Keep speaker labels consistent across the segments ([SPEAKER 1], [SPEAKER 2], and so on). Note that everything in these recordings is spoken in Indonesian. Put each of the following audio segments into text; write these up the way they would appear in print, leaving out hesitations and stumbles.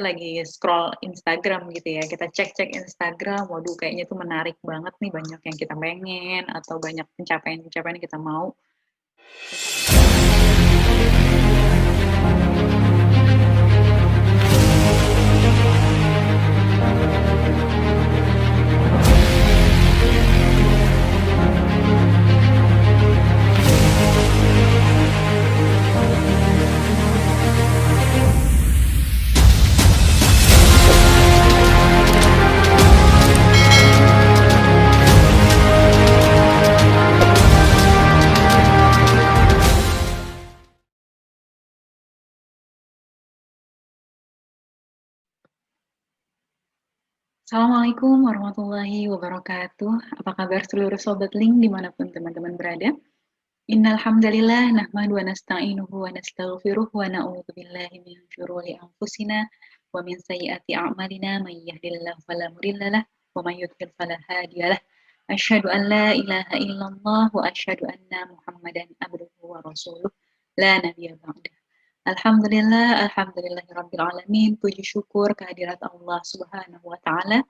[SPEAKER 1] kita lagi scroll Instagram gitu ya, kita cek-cek Instagram, waduh kayaknya tuh menarik banget nih, banyak yang kita pengen atau banyak pencapaian-pencapaian yang kita mau. Assalamualaikum warahmatullahi wabarakatuh. Apa kabar seluruh Sobat Link dimanapun teman-teman berada? Innal hamdalillah nahmadu wa nasta'inuhu wa nastaghfiruh wa na'udzu billahi min syururi anfusina wa min sayyiati a'malina may yahdihillahu fala mudhillalah wa may yudhlil fala hadiyalah. Asyhadu an la ilaha illallah wa asyhadu anna Muhammadan abduhu wa rasuluh la nabiyya ba'dah. Alhamdulillahirabbil alamin. Puji syukur kehadirat Allah Subhanahu wa taala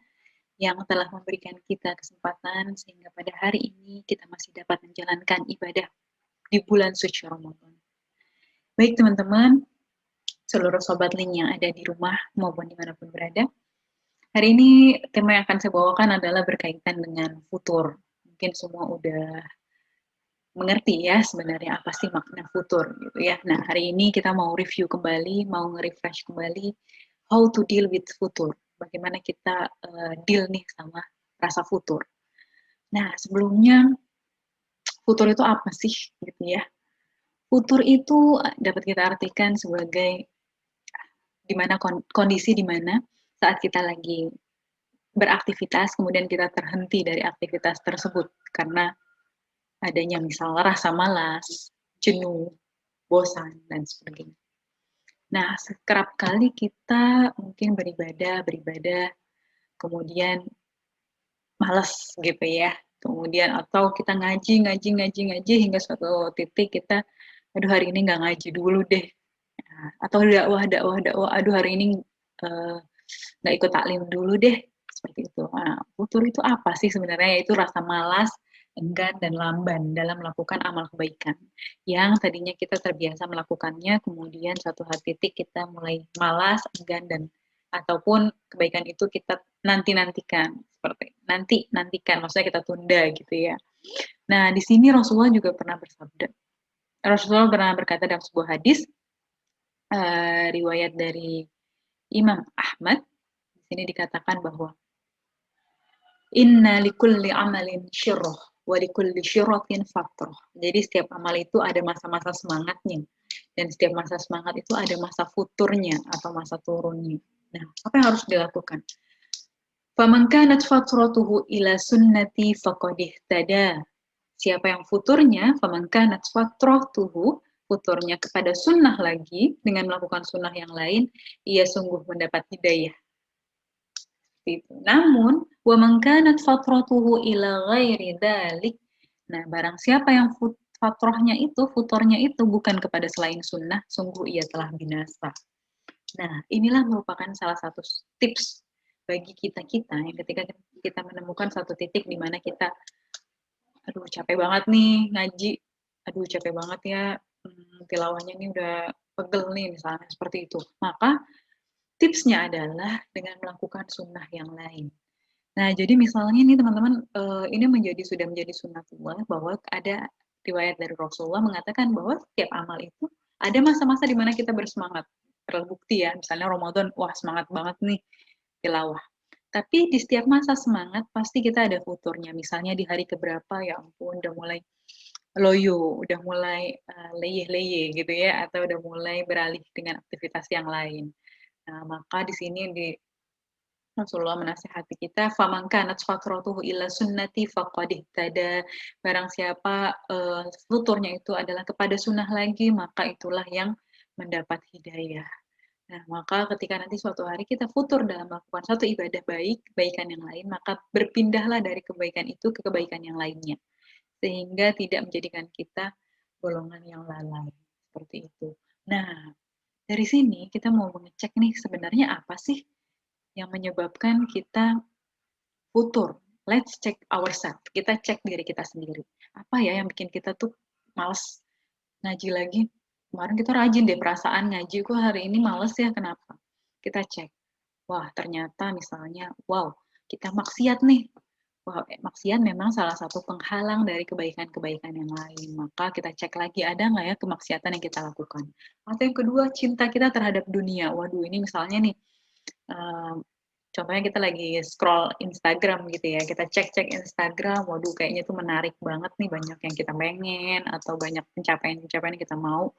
[SPEAKER 1] yang telah memberikan kita kesempatan sehingga pada hari ini kita masih dapat menjalankan ibadah di bulan suci Ramadan. Baik teman-teman, seluruh sobat Lin yang ada di rumah maupun dimanapun berada, hari ini tema yang akan saya bawakan adalah berkaitan dengan futur. Mungkin semua udah mengerti ya sebenarnya apa sih makna futur gitu ya. Nah hari ini kita mau review kembali, mau nge-refresh kembali how to deal with futur. Bagaimana kita deal nih sama rasa futur. Nah sebelumnya futur itu apa sih gitu ya. Futur itu dapat kita artikan sebagai kondisi di mana saat kita lagi beraktivitas kemudian kita terhenti dari aktivitas tersebut karena adanya misalnya rasa malas, jenuh, bosan dan sebagainya. Nah, sekerap kali kita mungkin beribadah, kemudian malas gitu ya. Kemudian atau kita ngaji hingga suatu titik kita, aduh hari ini nggak ngaji dulu deh. Nah, atau dakwah, aduh hari ini nggak ikut taklim dulu deh. Seperti itu. Nah, futur itu apa sih sebenarnya? Yaitu rasa malas, enggan, dan lamban dalam melakukan amal kebaikan. Yang tadinya kita terbiasa melakukannya, kemudian suatu titik kita mulai malas, enggan, dan ataupun kebaikan itu kita nantikan seperti nantikan maksudnya kita tunda gitu ya. Nah, di sini Rasulullah juga pernah bersabda. Rasulullah pernah berkata dalam sebuah hadis riwayat dari Imam Ahmad. Di sini dikatakan bahwa inna likulli amalin syirrah wa likulli syirratin fatrah. Jadi setiap amal itu ada masa-masa semangatnya dan setiap masa semangat itu ada masa futurnya atau masa turunnya. Nah, apa yang harus dilakukan? Faman kanat fatratuhu ila sunnati faqad ihtada. Siapa yang futurnya, faman kanat fatratuhu, futurnya kepada sunnah lagi, dengan melakukan sunnah yang lain, ia sungguh mendapat hidayah. Itu. Namun, wa man kanat fatratuhu ila ghairi dzalik. Nah, barang siapa yang fatrahnya itu, futurnya itu bukan kepada selain sunnah, sungguh ia telah binasa. Nah, inilah merupakan salah satu tips bagi kita-kita yang ketika kita menemukan satu titik di mana kita, aduh capek banget nih ngaji, aduh capek banget ya tilawahnya ini udah pegel nih misalnya seperti itu. Maka tipsnya adalah dengan melakukan sunnah yang lain. Nah, jadi misalnya nih teman-teman, ini sudah menjadi sunnatullah bahwa ada riwayat dari Rasulullah mengatakan bahwa setiap amal itu ada masa-masa di mana kita bersemangat. Terbukti ya, misalnya Ramadan, wah semangat banget nih tilawah. Tapi di setiap masa semangat pasti kita ada futurnya. Misalnya di hari keberapa, ya ampun udah mulai loyo, udah mulai leyeh-leyeh gitu ya, atau udah mulai beralih dengan aktivitas yang lain. Nah, maka di sini Rasulullah menasihati kita, "Faman kanat fatratuhu ila sunnati faqad ihtada." Barang siapa futurnya itu adalah kepada sunnah lagi, maka itulah yang mendapat hidayah. Nah, maka ketika nanti suatu hari kita futur dalam melakukan suatu ibadah baik, kebaikan yang lain, maka berpindahlah dari kebaikan itu ke kebaikan yang lainnya. Sehingga tidak menjadikan kita golongan yang lalai. Seperti itu. Nah, dari sini kita mau mengecek nih sebenarnya apa sih yang menyebabkan kita futur. Let's check ourselves. Kita cek diri kita sendiri. Apa ya yang bikin kita tuh males ngaji lagi? Kemarin kita rajin deh perasaan ngaji, kok hari ini males ya, kenapa? Kita cek. Wah, ternyata misalnya, wow, kita maksiat nih. Wah, maksiat memang salah satu penghalang dari kebaikan-kebaikan yang lain. Maka kita cek lagi, ada nggak ya kemaksiatan yang kita lakukan. Atau yang kedua, cinta kita terhadap dunia. Waduh, ini misalnya nih, eh, contohnya kita lagi scroll Instagram gitu ya, kita cek-cek Instagram, waduh kayaknya tuh menarik banget nih, banyak yang kita pengen, atau banyak pencapaian-pencapaian yang kita mau,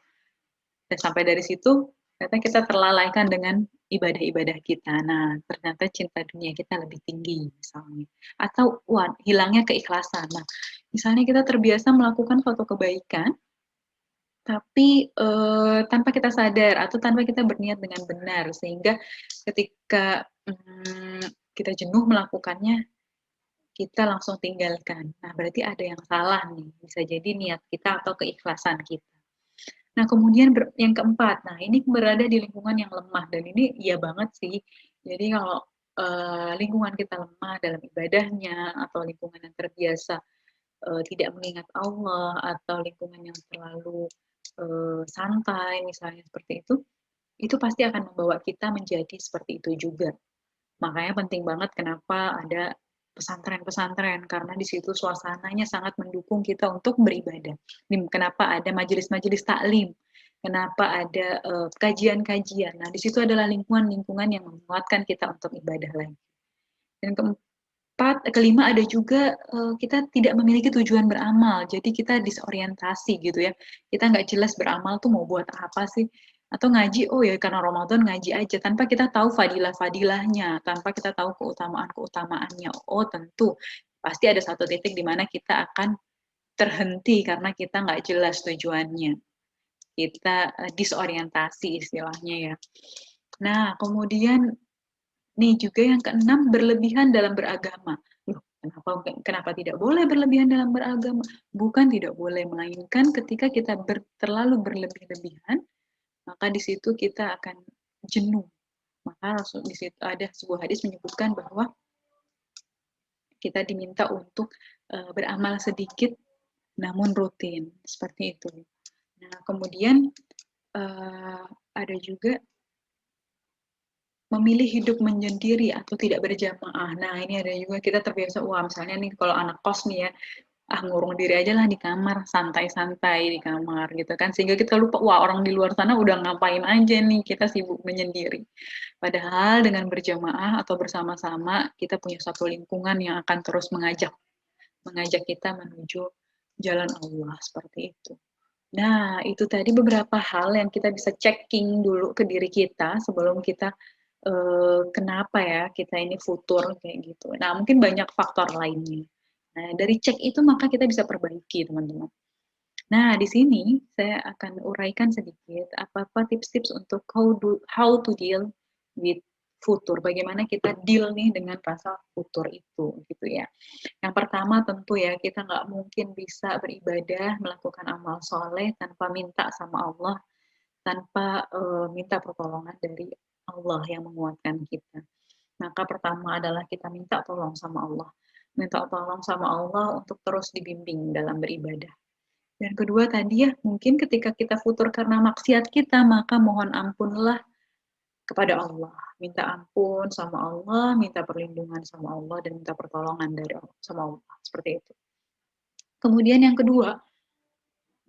[SPEAKER 1] dan sampai dari situ, ternyata kita terlalaikan dengan ibadah-ibadah kita. Nah, ternyata cinta dunia kita lebih tinggi misalnya. Atau, wah, hilangnya keikhlasan. Nah, misalnya kita terbiasa melakukan suatu kebaikan, tapi tanpa kita sadar atau tanpa kita berniat dengan benar, sehingga ketika kita jenuh melakukannya, kita langsung tinggalkan. Nah, berarti ada yang salah nih. Bisa jadi niat kita atau keikhlasan kita. Nah, kemudian yang keempat, nah ini berada di lingkungan yang lemah, dan ini iya banget sih. Jadi kalau lingkungan kita lemah dalam ibadahnya, atau lingkungan yang terbiasa tidak mengingat Allah, atau lingkungan yang terlalu santai, misalnya seperti itu pasti akan membawa kita menjadi seperti itu juga. Makanya penting banget kenapa ada pesantren-pesantren, karena di situ suasananya sangat mendukung kita untuk beribadah. Kenapa ada majelis-majelis taklim, kenapa ada kajian-kajian. Nah, di situ adalah lingkungan-lingkungan yang menguatkan kita untuk ibadah lagi. Dan kelima ada juga kita tidak memiliki tujuan beramal, jadi kita disorientasi gitu ya. Kita nggak jelas beramal tuh mau buat apa sih? Atau ngaji, oh ya karena Ramadan ngaji aja, tanpa kita tahu fadilah-fadilahnya, tanpa kita tahu keutamaan-keutamaannya. Oh tentu, pasti ada satu titik di mana kita akan terhenti karena kita nggak jelas tujuannya. Kita disorientasi istilahnya ya. Nah, kemudian nih juga yang keenam, berlebihan dalam beragama. Loh, kenapa tidak boleh berlebihan dalam beragama? Bukan tidak boleh, melainkan ketika kita terlalu berlebih-lebihan, maka di situ kita akan jenuh. Maka di situ ada sebuah hadis menyebutkan bahwa kita diminta untuk beramal sedikit namun rutin, seperti itu. Nah, kemudian ada juga memilih hidup menyendiri atau tidak berjamaah. Nah, ini ada juga kita terbiasa, wah misalnya nih kalau anak kos nih ya, ngurung diri aja lah di kamar, santai-santai di kamar gitu kan. Sehingga kita lupa, wah orang di luar sana udah ngapain aja nih, kita sibuk menyendiri. Padahal dengan berjamaah atau bersama-sama, kita punya satu lingkungan yang akan terus mengajak kita menuju jalan Allah, seperti itu. Nah, itu tadi beberapa hal yang kita bisa checking dulu ke diri kita sebelum kita kenapa ya kita ini futur kayak gitu. Nah, mungkin banyak faktor lainnya. Nah, dari cek itu maka kita bisa perbaiki, teman-teman. Nah, di sini saya akan uraikan sedikit apa-apa tips-tips untuk how to deal with futur. Bagaimana kita deal nih dengan rasa futur itu, gitu ya. Yang pertama tentu ya, kita nggak mungkin bisa beribadah, melakukan amal soleh tanpa minta sama Allah, tanpa minta pertolongan dari Allah yang menguatkan kita. Maka pertama adalah kita minta tolong sama Allah. Minta tolong sama Allah untuk terus dibimbing dalam beribadah. Dan kedua tadi ya, mungkin ketika kita futur karena maksiat kita, maka mohon ampunlah kepada Allah. Minta ampun sama Allah, minta perlindungan sama Allah, dan minta pertolongan dari Allah, sama Allah. Seperti itu. Kemudian yang kedua,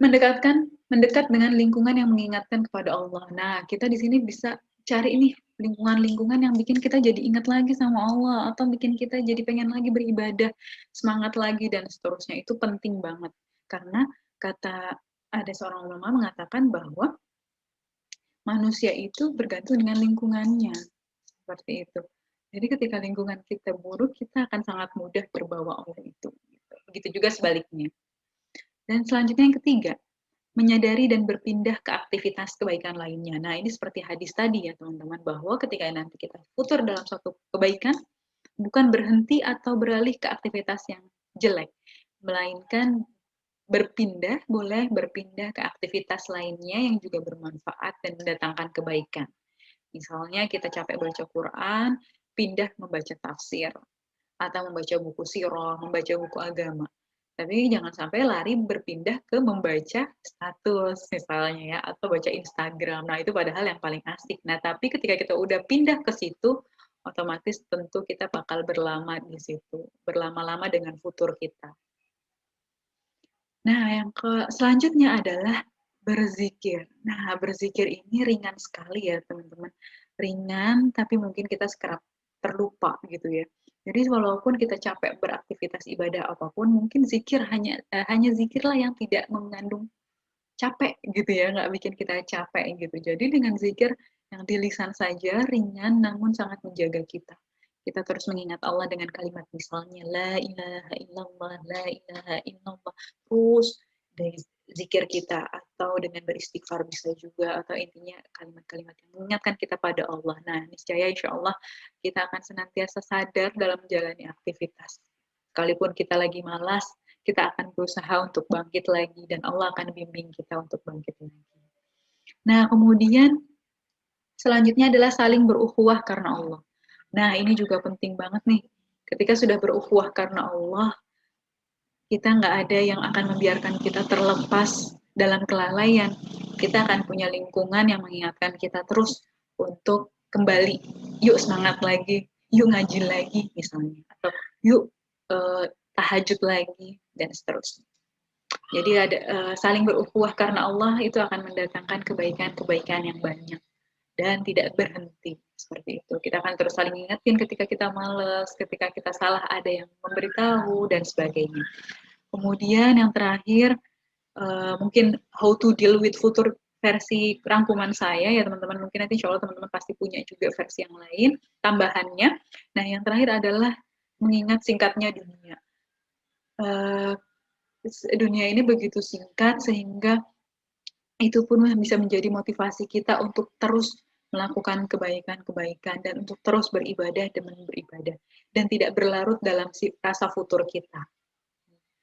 [SPEAKER 1] mendekat dengan lingkungan yang mengingatkan kepada Allah. Nah, kita di sini bisa cari ini lingkungan-lingkungan yang bikin kita jadi ingat lagi sama Allah, atau bikin kita jadi pengen lagi beribadah, semangat lagi, dan seterusnya. Itu penting banget. Karena ada seorang ulama mengatakan bahwa manusia itu bergantung dengan lingkungannya. Seperti itu. Jadi ketika lingkungan kita buruk, kita akan sangat mudah terbawa oleh itu. Begitu juga sebaliknya. Dan selanjutnya yang ketiga, menyadari dan berpindah ke aktivitas kebaikan lainnya. Nah, ini seperti hadis tadi ya teman-teman, bahwa ketika nanti kita futur dalam suatu kebaikan, bukan berhenti atau beralih ke aktivitas yang jelek, melainkan berpindah, boleh berpindah ke aktivitas lainnya yang juga bermanfaat dan mendatangkan kebaikan. Misalnya kita capek baca Quran, pindah membaca tafsir, atau membaca buku sirah, membaca buku agama. Tapi jangan sampai lari berpindah ke membaca status misalnya ya, atau baca Instagram. Nah, itu padahal yang paling asik. Nah, tapi ketika kita udah pindah ke situ, otomatis tentu kita bakal berlama di situ, berlama-lama dengan futur kita. Nah, yang selanjutnya adalah berzikir. Nah, berzikir ini ringan sekali ya, teman-teman. Ringan, tapi mungkin kita sekerap terlupa gitu ya. Jadi walaupun kita capek beraktivitas ibadah apapun, mungkin zikir hanya zikirlah yang tidak mengandung capek gitu ya, nggak bikin kita capek gitu. Jadi dengan zikir yang di lisan saja ringan namun sangat menjaga kita. Kita terus mengingat Allah dengan kalimat misalnya la ilaha illallah, la ilaha illallah. Terus dari zikir kita atau dengan beristighfar bisa juga atau intinya kalimat-kalimat yang mengingatkan kita pada Allah. Nah, niscaya insya Allah kita akan senantiasa sadar dalam menjalani aktivitas. Sekalipun kita lagi malas, kita akan berusaha untuk bangkit lagi dan Allah akan bimbing kita untuk bangkit lagi. Nah, kemudian selanjutnya adalah saling berukhuwah karena Allah. Nah, ini juga penting banget nih. Ketika sudah berukhuwah karena Allah, kita nggak ada yang akan membiarkan kita terlepas dalam kelalaian. Kita akan punya lingkungan yang mengingatkan kita terus untuk kembali. Yuk semangat lagi, yuk ngaji lagi misalnya. Atau yuk tahajud lagi, dan seterusnya. Jadi ada saling berukhuwah karena Allah itu akan mendatangkan kebaikan-kebaikan yang banyak dan tidak berhenti seperti itu. Kita akan terus saling ingatin ketika kita malas, ketika kita salah ada yang memberitahu dan sebagainya. Kemudian yang terakhir mungkin how to deal with future versi rangkuman saya ya teman-teman, mungkin nanti insya Allah teman-teman pasti punya juga versi yang lain tambahannya. Nah yang terakhir adalah mengingat singkatnya dunia. Dunia ini begitu singkat sehingga itu pun bisa menjadi motivasi kita untuk terus melakukan kebaikan-kebaikan dan untuk terus beribadah demi beribadah dan tidak berlarut dalam rasa futur kita.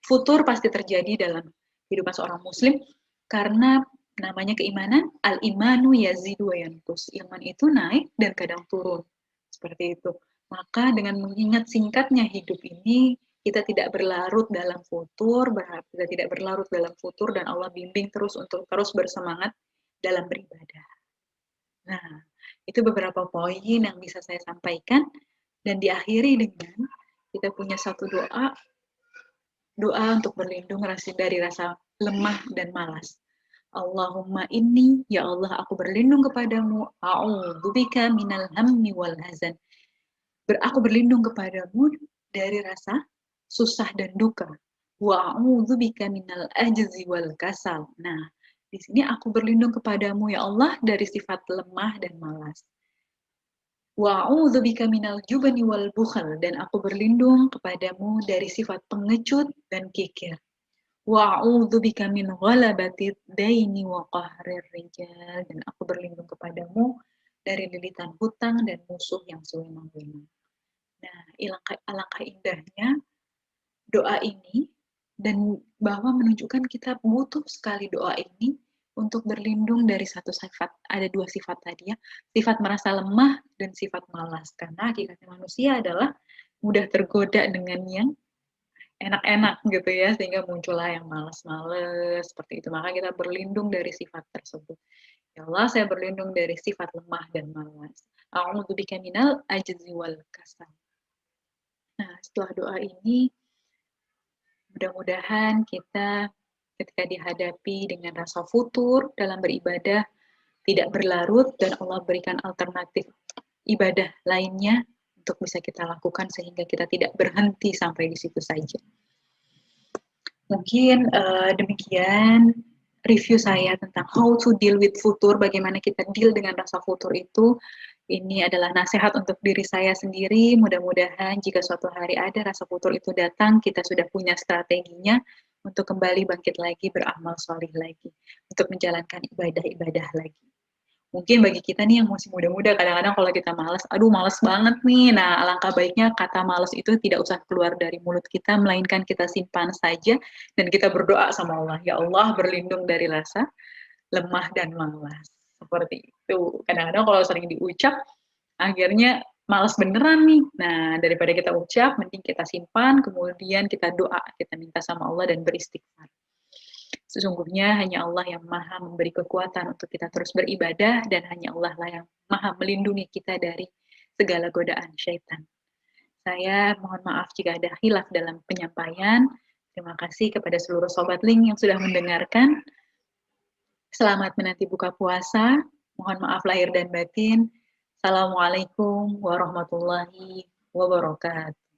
[SPEAKER 1] Futur pasti terjadi dalam kehidupan seorang muslim karena namanya keimanan, al-imanu yazidu wa yanqus. Iman itu naik dan kadang turun. Seperti itu. Maka dengan mengingat singkatnya hidup ini, kita tidak berlarut dalam futur, kita tidak berlarut dalam futur dan Allah bimbing terus untuk terus bersemangat dalam beribadah. Nah, itu beberapa poin yang bisa saya sampaikan dan diakhiri dengan kita punya satu doa untuk berlindung dari rasa lemah dan malas. Allahumma inni, ya Allah aku berlindung kepadamu, a'udzubika minal hammi wal hazan. Aku berlindung kepadamu dari rasa susah dan duka. Wa a'udzubika minal ajzi wal kasal. Nah, di sini aku berlindung kepadamu ya Allah dari sifat lemah dan malas. Wa a'udzubika minal jubni wal bukhl, dan aku berlindung kepadamu dari sifat pengecut dan kikir. Wa a'udzubika min ghalabati daini wa qahrir rijal, dan aku berlindung kepadamu dari lilitan hutang dan musuh yang sewenang-wenang. Nah, alangkah indahnya doa ini dan bahwa menunjukkan kita butuh sekali doa ini untuk berlindung dari satu sifat. Ada dua sifat tadi ya, sifat merasa lemah dan sifat malas. Karena hakikatnya manusia adalah mudah tergoda dengan yang enak-enak gitu ya, sehingga muncullah yang malas-malas seperti itu. Maka kita berlindung dari sifat tersebut. Ya Allah, saya berlindung dari sifat lemah dan malas. A'udzubika minal ajzi wal kasal. Nah, setelah doa ini, mudah-mudahan kita ketika dihadapi dengan rasa futur dalam beribadah, tidak berlarut dan Allah berikan alternatif ibadah lainnya untuk bisa kita lakukan sehingga kita tidak berhenti sampai di situ saja. Mungkin demikian review saya tentang how to deal with futur, bagaimana kita deal dengan rasa futur itu. Ini adalah nasihat untuk diri saya sendiri. Mudah-mudahan jika suatu hari ada rasa futur itu datang, kita sudah punya strateginya untuk kembali bangkit lagi, beramal solih lagi, untuk menjalankan ibadah-ibadah lagi. Mungkin bagi kita nih yang masih muda-muda, kadang-kadang kalau kita malas, aduh malas banget nih. Nah, alangkah baiknya kata malas itu tidak usah keluar dari mulut kita, melainkan kita simpan saja dan kita berdoa sama Allah. Ya Allah, berlindung dari rasa lemah dan malas. Seperti itu. Kadang-kadang kalau sering diucap, akhirnya malas beneran nih. Nah, daripada kita ucap, mending kita simpan, kemudian kita doa, kita minta sama Allah dan beristighfar. Sesungguhnya hanya Allah yang maha memberi kekuatan untuk kita terus beribadah dan hanya Allah lah yang maha melindungi kita dari segala godaan syaitan. Saya mohon maaf jika ada khilaf dalam penyampaian. Terima kasih kepada seluruh Sobat Link yang sudah mendengarkan. Selamat menanti buka puasa. Mohon maaf lahir dan batin. Assalamualaikum warahmatullahi wabarakatuh.